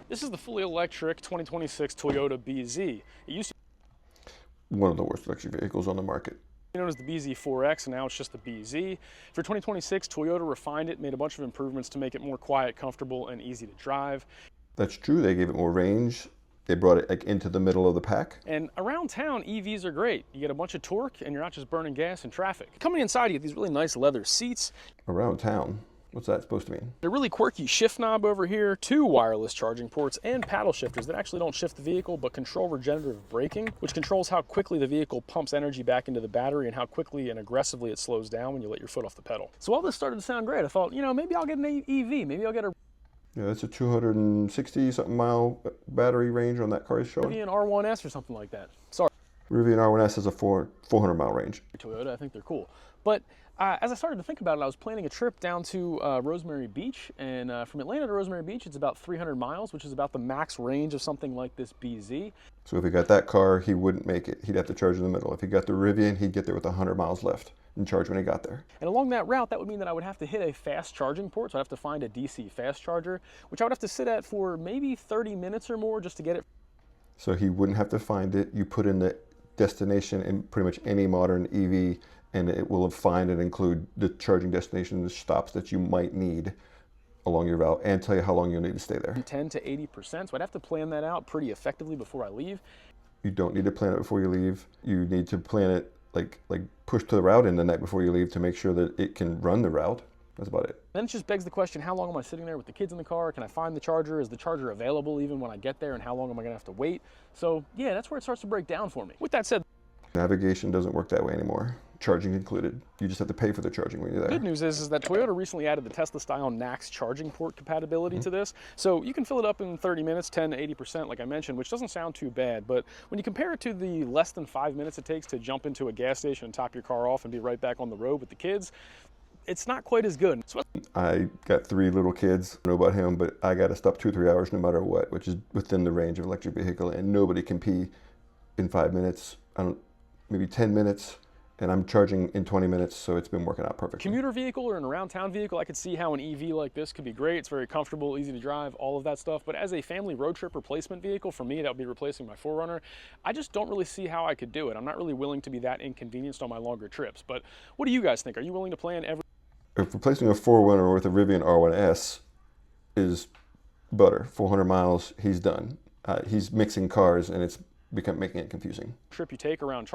This is the fully electric 2026 Toyota BZ. It used to One of the worst electric vehicles on the market. be known as the BZ4X, and now it's just the BZ. For 2026, Toyota refined it, made a bunch of improvements to make it more quiet, comfortable, and easy to drive. That's true. They gave it more range. They brought it like into the middle of the pack. And around town, EVs are great. You get a bunch of torque, and you're not just burning gas in traffic. Coming inside, you get these really nice leather seats. Around town. What's that supposed to mean? A really quirky shift knob over here, 2 wireless charging ports, and paddle shifters that actually don't shift the vehicle but control regenerative braking, which controls how quickly the vehicle pumps energy back into the battery and how quickly and aggressively it slows down when you let your foot off the pedal. So all this started to sound great. I thought, you know, maybe I'll get an EV, maybe I'll get a Yeah, that's a 260 something mile battery range on that car is showing. Rivian R1S or something like that. Sorry, Rivian R1S has a 400 mile range. Toyota, I think they're cool. But as I started to think about it, I was planning a trip down to Rosemary Beach, and from Atlanta to Rosemary Beach, it's about 300 miles, which is about the max range of something like this BZ. So if he got that car, he wouldn't make it. He'd have to charge in the middle. If he got the Rivian, he'd get there with 100 miles left and charge when he got there. And along that route, that would mean that I would have to hit a fast charging port, so I'd have to find a DC fast charger, which I would have to sit at for maybe 30 minutes or more just to get it. So he wouldn't have to find it. You put in the destination in pretty much any modern EV, and it will find and include the charging destination, the stops that you might need along your route, and tell you how long you'll need to stay there. 10 to 80%, so I'd have to plan that out pretty effectively before I leave. You don't need to plan it before you leave. You need to plan it like push to the route in the night before you leave to make sure that it can run the route. That's about it. Then it just begs the question, how long am I sitting there with the kids in the car? Can I find the charger? Is the charger available even when I get there? And how long am I gonna have to wait? So yeah, that's where it starts to break down for me. With that said, Navigation doesn't work that way anymore. Charging included. You just have to pay for the charging when you're there. good news is that Toyota recently added the Tesla-style NACS charging port compatibility to this. So you can fill it up in 30 minutes, 10 to 80%, like I mentioned, which doesn't sound too bad. But when you compare it to the less than 5 minutes it takes to jump into a gas station and top your car off and be right back on the road with the kids, it's not quite as good. So I got 3 little kids. I don't know about him, but I got to stop 2 or 3 hours no matter what, which is within the range of electric vehicle, and nobody can pee in 5 minutes. Maybe 10 minutes, and I'm charging in 20 minutes, so it's been working out perfectly. commuter vehicle or an around town vehicle, I could see how an EV like this could be great. It's very comfortable, easy to drive, all of that stuff. But as a family road trip replacement vehicle, for me, that would be replacing my 4Runner. I just don't really see how I could do it. I'm not really willing to be that inconvenienced on my longer trips. But what do you guys think? Are you willing to plan every If replacing a 4Runner with a Rivian R1S is butter, 400 miles, he's done. He's mixing cars, and it's making it confusing. trip you take around